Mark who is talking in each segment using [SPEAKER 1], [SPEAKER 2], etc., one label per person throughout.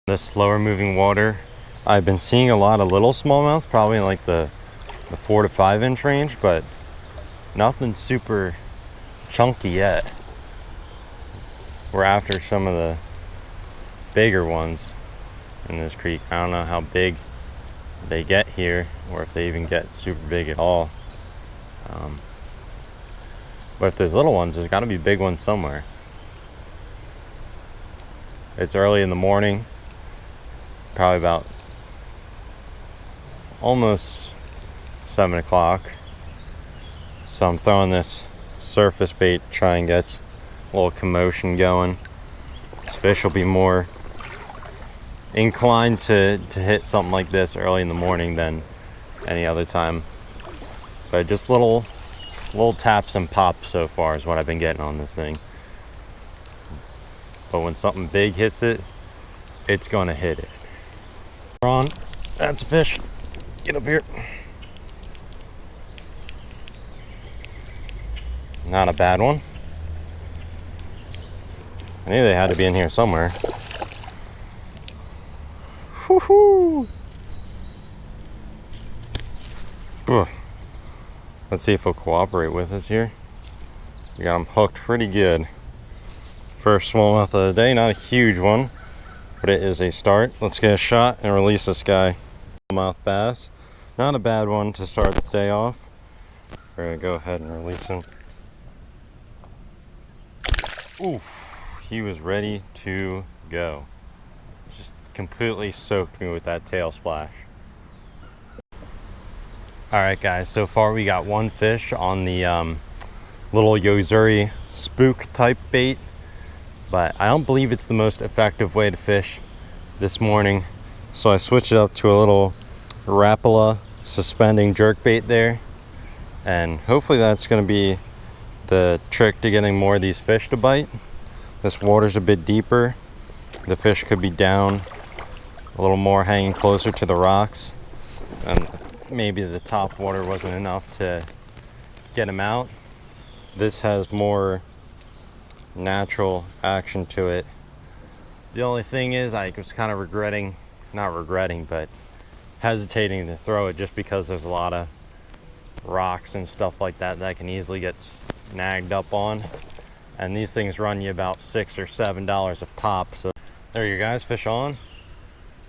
[SPEAKER 1] The slower moving water, I've been seeing a lot of little smallmouth, probably in like the 4 to 5 inch range, but nothing super chunky yet. We're after some of the bigger ones in this creek. I don't know how big they get here, or if they even get super big at all. But if there's little ones, there's got to be big ones somewhere. It's early in the morning, probably about almost 7 o'clock. So I'm throwing this surface bait to try and get a little commotion going. This fish will be more inclined to hit something like this early in the morning than any other time. But just little taps and pops so far is what I've been getting on this thing. But when something big hits it, it's gonna hit it. Ron, that's a fish. Get up here. Not a bad one. I knew they had to be in here somewhere. Woohoo! Let's see if he'll cooperate with us here. We got him hooked pretty good. First smallmouth of the day, not a huge one, but it is a start. Let's get a shot and release this guy. Smallmouth bass, not a bad one to start the day off. We're gonna go ahead and release him. Oof, he was ready to go. Just completely soaked me with that tail splash. All right guys, so far we got one fish on the little Yo-zuri spook type bait, but I don't believe it's the most effective way to fish this morning. So I switched it up to a little Rapala suspending jerkbait there, and hopefully that's going to be the trick to getting more of these fish to bite. This water's a bit deeper. The fish could be down a little more, hanging closer to the rocks, and maybe the top water wasn't enough to get him out. This has more natural action to it. The only thing is I was kind of but hesitating to throw it just because there's a lot of rocks and stuff like that that can easily get snagged up on. And these things run you about $6 or $7 a pop. So there you guys, fish on.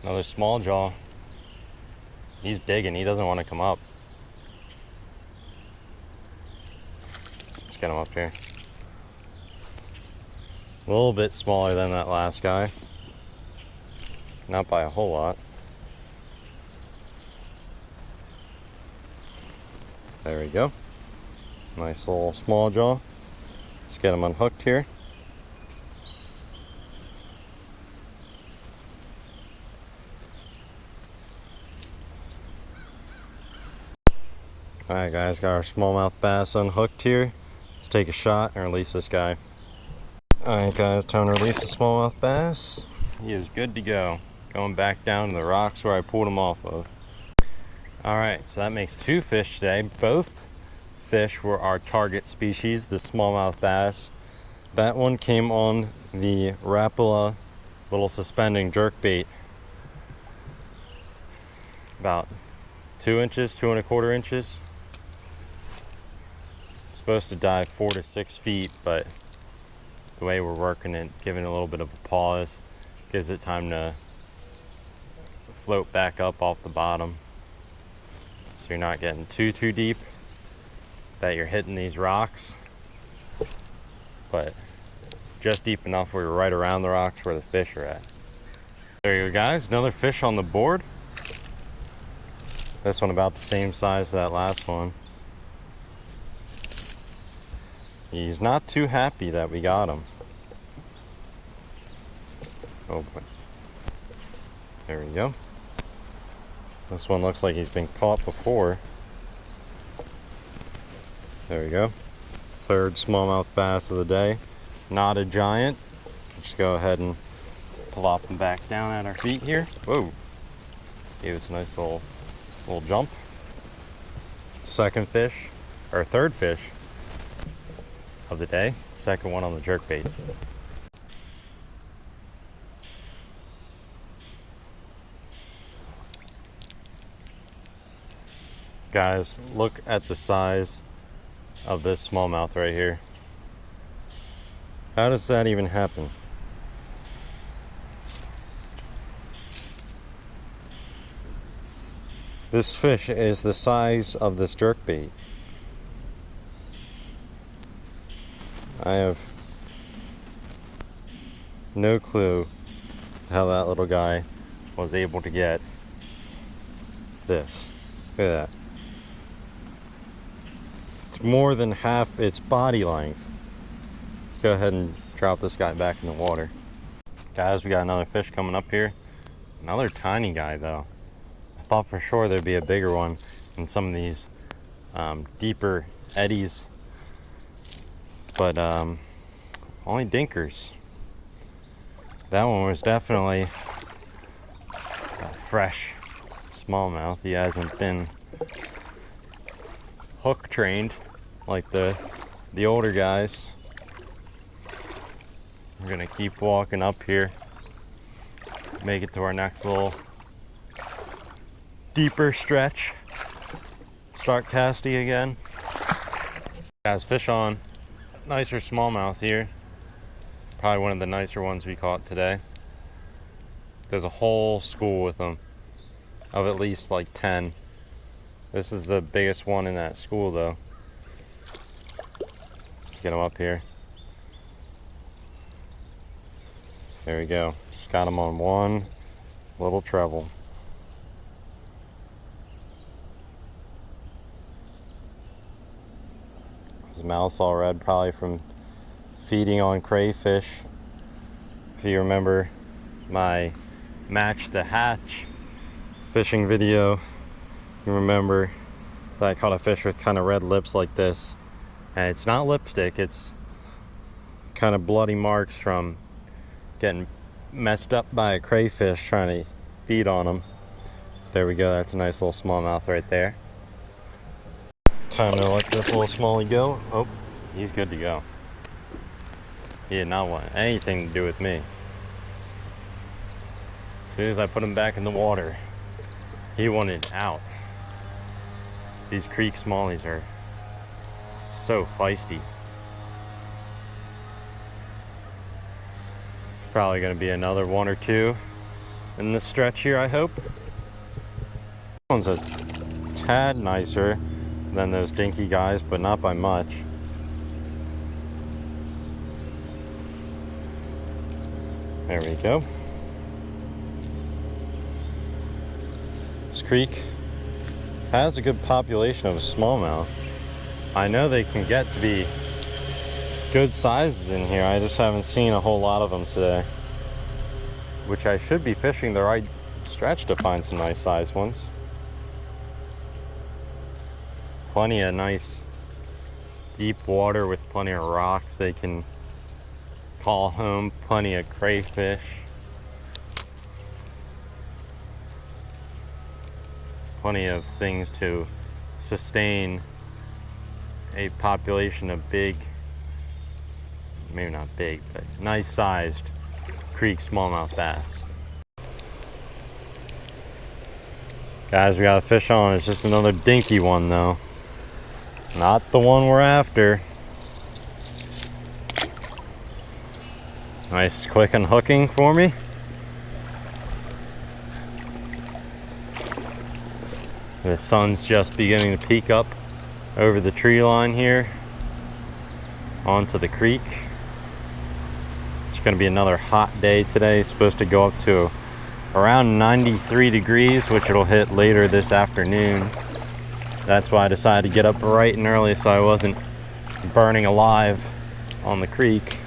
[SPEAKER 1] Another small jaw. He's digging, he doesn't want to come up. Let's get him up here. A little bit smaller than that last guy. Not by a whole lot. There we go. Nice little small jaw. Let's get him unhooked here. Alright guys, got our smallmouth bass unhooked here. Let's take a shot and release this guy. Alright guys, time to release the smallmouth bass. He is good to go. Going back down to the rocks where I pulled him off of. Alright, so that makes 2 fish today. Both fish were our target species, the smallmouth bass. That one came on the Rapala little suspending jerkbait. About 2 inches, 2 1/4 inches. It's supposed to dive 4 to 6 feet, but the way we're working it, giving it a little bit of a pause, gives it time to float back up off the bottom. So you're not getting too deep, that you're hitting these rocks, but just deep enough where you're right around the rocks where the fish are at. There you go guys, another fish on the board. This one about the same size as that last one. He's not too happy that we got him. Oh boy. There we go. This one looks like he's been caught before. There we go. 3rd smallmouth bass of the day. Not a giant. Just go ahead and plop him back down at our feet here. Whoa. Gave us a nice little jump. 2nd fish, or 3rd fish of the day. 2nd one on the jerkbait. Guys, look at the size of this smallmouth right here. How does that even happen? This fish is the size of this jerkbait. I have no clue how that little guy was able to get this. Look at that. It's more than half its body length. Let's go ahead and drop this guy back in the water. Guys, we got another fish coming up here. Another tiny guy though. I thought for sure there'd be a bigger one in some of these deeper eddies, but only dinkers. That one was definitely a fresh smallmouth. He hasn't been hook trained like the older guys. We're gonna keep walking up here, make it to our next little deeper stretch, start casting again. Guys, fish on. Nicer smallmouth here. Probably one of the nicer ones we caught today. There's a whole school with them of at least like 10. This is the biggest one in that school though. Let's get him up here. There we go. Just got him on one little treble. His mouth's all red, probably from feeding on crayfish. If you remember my match the hatch fishing video, you remember that I caught a fish with kind of red lips like this. And it's not lipstick, it's kind of bloody marks from getting messed up by a crayfish trying to feed on them. There we go, that's a nice little smallmouth right there. Time to let this little smallie go. Oh, he's good to go. He did not want anything to do with me. As soon as I put him back in the water, he wanted out. These creek smallies are so feisty. It's probably going to be another one or two in this stretch here, I hope. This one's a tad nicer than those dinky guys, but not by much. There we go. This creek has a good population of smallmouth. I know they can get to be good sizes in here. I just haven't seen a whole lot of them today, which I should be fishing the right stretch to find some nice sized ones. Plenty of nice deep water with plenty of rocks they can call home, plenty of crayfish. Plenty of things to sustain a population of big, maybe not big, but nice sized creek smallmouth bass. Guys, we got a fish on. It's just another dinky one though. Not the one we're after. Nice quick unhooking for me. The sun's just beginning to peek up over the tree line here onto the creek. It's going to be another hot day today. It's supposed to go up to around 93 degrees, which it'll hit later this afternoon. That's why I decided to get up bright and early so I wasn't burning alive on the creek.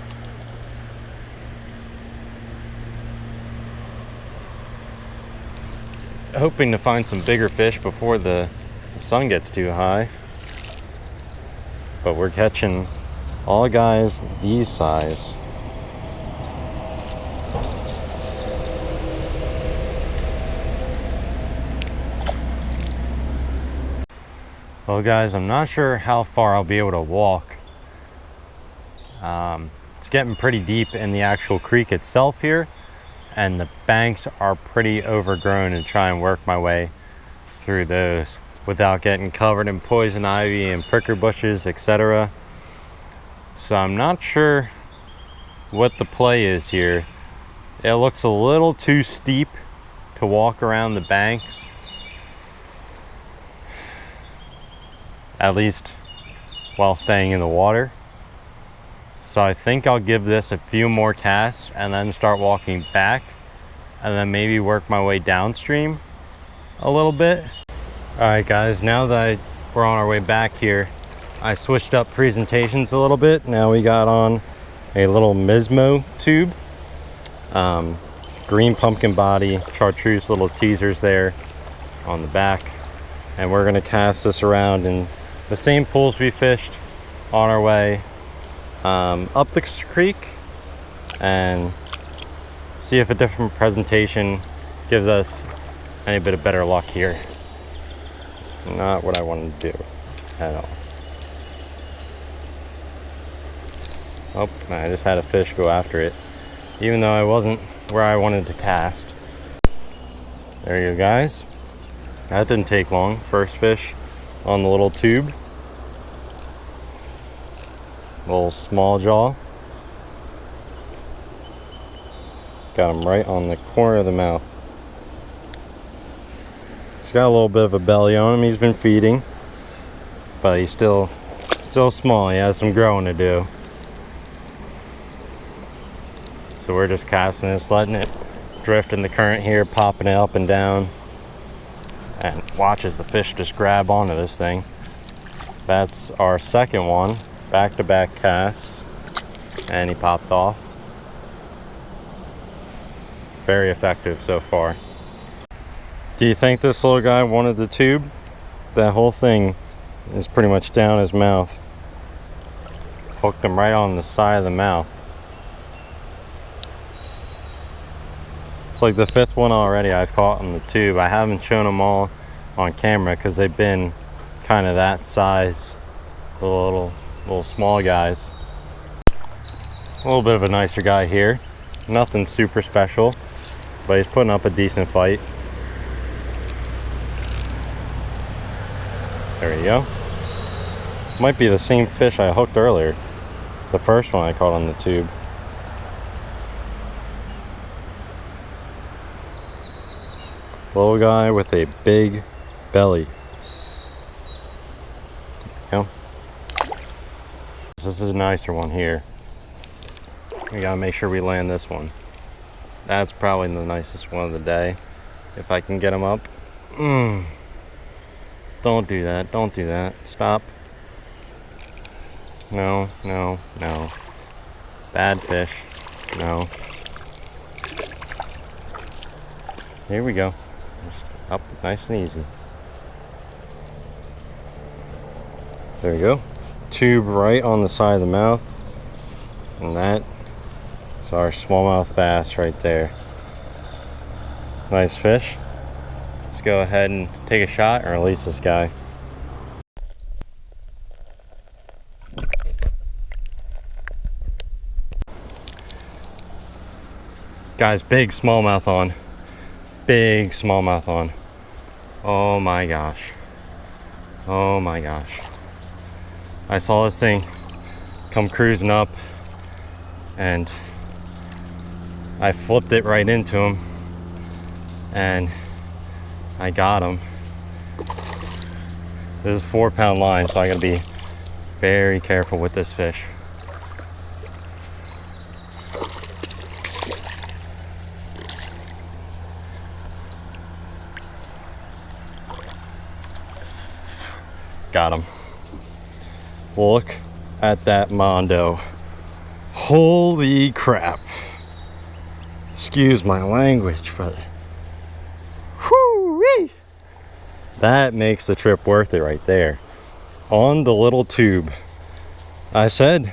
[SPEAKER 1] Hoping to find some bigger fish before the sun gets too high. But we're catching all guys these size. Well guys, I'm not sure how far I'll be able to walk. It's getting pretty deep in the actual creek itself here, and the banks are pretty overgrown, and try and work my way through those. without getting covered in poison ivy and pricker bushes, etc. So I'm not sure what the play is here. It looks a little too steep to walk around the banks, at least while staying in the water. So I think I'll give this a few more casts and then start walking back, and then maybe work my way downstream a little bit. All right guys, now that we're on our way back here, I switched up presentations a little bit. Now we got on a little Mizmo tube. Green pumpkin body, Chartreuse little teasers there on the back. And we're gonna cast this around in the same pools we fished on our way up the creek, and see if a different presentation gives us any bit of better luck here. Not what I wanted to do at all. Oh, I just had a fish go after it, even though I wasn't where I wanted to cast. There you go, guys. That didn't take long. First fish on the little tube. Little small jaw. Got him right on the corner of the mouth. He's got a little bit of a belly on him. He's been feeding, but he's still small. He has some growing to do. So we're just casting this, letting it drift in the current here, popping it up and down, and watch as the fish just grab onto this thing. That's our second one, back-to-back casts, and he popped off. Very effective so far. Do you think this little guy wanted the tube? That whole thing is pretty much down his mouth. Hooked him right on the side of the mouth. It's like the fifth one already I've caught on the tube. I haven't shown them all on camera because they've been kind of that size. The little small guys. A little bit of a nicer guy here. Nothing super special, but he's putting up a decent fight. There you go. Might be the same fish I hooked earlier. The first one I caught on the tube. Little guy with a big belly. Yeah. This is a nicer one here. We gotta make sure we land this one. That's probably the nicest one of the day, if I can get him up. Don't do that. Don't do that. Stop. No, no, no. Bad fish. No. Here we go. Just up nice and easy. There we go. Tube right on the side of the mouth. And that is our smallmouth bass right there. Nice fish. Let's go ahead and take a shot and release this guy. Guys, big smallmouth on. Big smallmouth on. Oh my gosh. Oh my gosh. I saw this thing come cruising up and I flipped it right into him and I got him. This is 4-pound line, so I gotta be very careful with this fish. Got him. Look at that mondo. Holy crap. Excuse my language, but whoo-wee. That makes the trip worth it right there. On the little tube. I said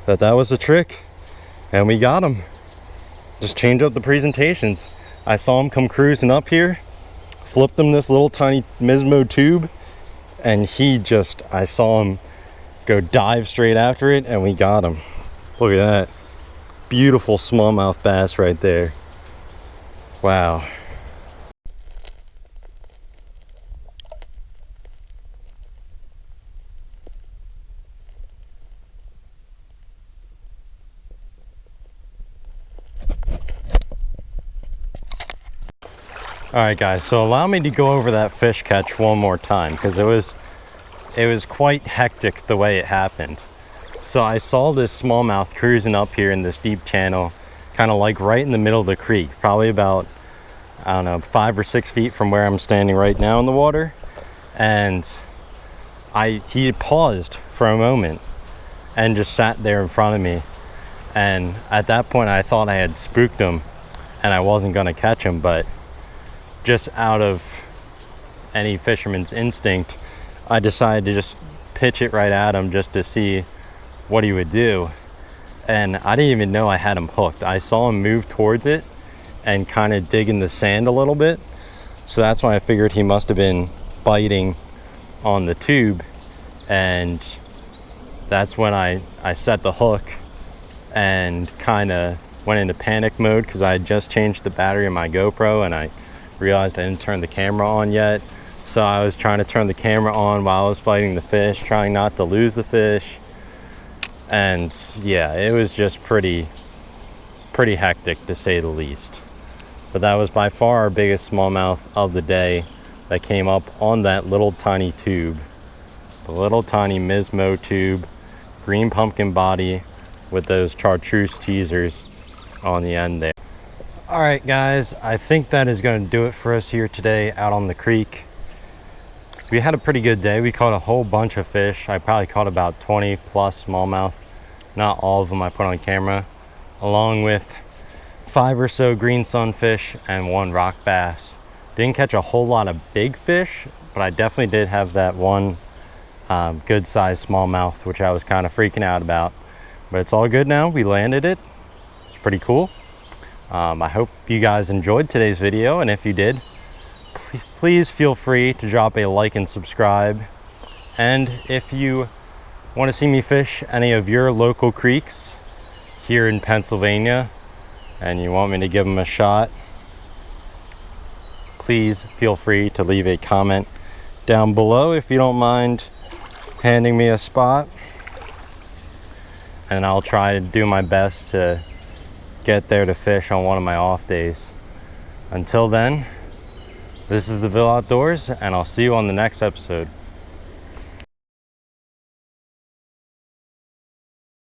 [SPEAKER 1] that was a trick, and we got him. Just change up the presentations. I saw him come cruising up here, flipped him this little tiny Mizmo tube, and I saw him go dive straight after it, and we got him. Look at that. Beautiful smallmouth bass right there. Wow. All right, guys, so allow me to go over that fish catch one more time, because it was quite hectic the way it happened. So I saw this smallmouth cruising up here in this deep channel, kind of like right in the middle of the creek, probably about, I don't know, 5 or 6 feet from where I'm standing right now in the water. And he paused for a moment and just sat there in front of me. And at that point I thought I had spooked him and I wasn't gonna catch him, but just out of any fisherman's instinct, I decided to just pitch it right at him just to see what he would do. And I didn't even know I had him hooked. I saw him move towards it and kind of dig in the sand a little bit. So that's why I figured he must have been biting on the tube. And that's when I set the hook and kind of went into panic mode, because I had just changed the battery in my GoPro and I realized I didn't turn the camera on yet. So I was trying to turn the camera on while I was fighting the fish, trying not to lose the fish. And yeah, it was just pretty hectic to say the least. But that was by far our biggest smallmouth of the day that came up on that little tiny tube. The little tiny Mizmo tube, green pumpkin body with those Chartreuse teasers on the end there. All right, guys, I think that is going to do it for us here today out on the creek. We had a pretty good day. We caught a whole bunch of fish. I probably caught about 20 plus smallmouth. Not all of them I put on camera, along with 5 or so green sunfish and 1 rock bass. Didn't catch a whole lot of big fish, but I definitely did have that one good sized smallmouth, which I was kind of freaking out about. But it's all good now. We landed it. It's pretty cool. I hope you guys enjoyed today's video, and if you did, please feel free to drop a like and subscribe. And if you want to see me fish any of your local creeks here in Pennsylvania and you want me to give them a shot, please feel free to leave a comment down below if you don't mind handing me a spot, and I'll try to do my best to get there to fish on one of my off days. Until then, this is the Ville Outdoors, and I'll see you on the next episode.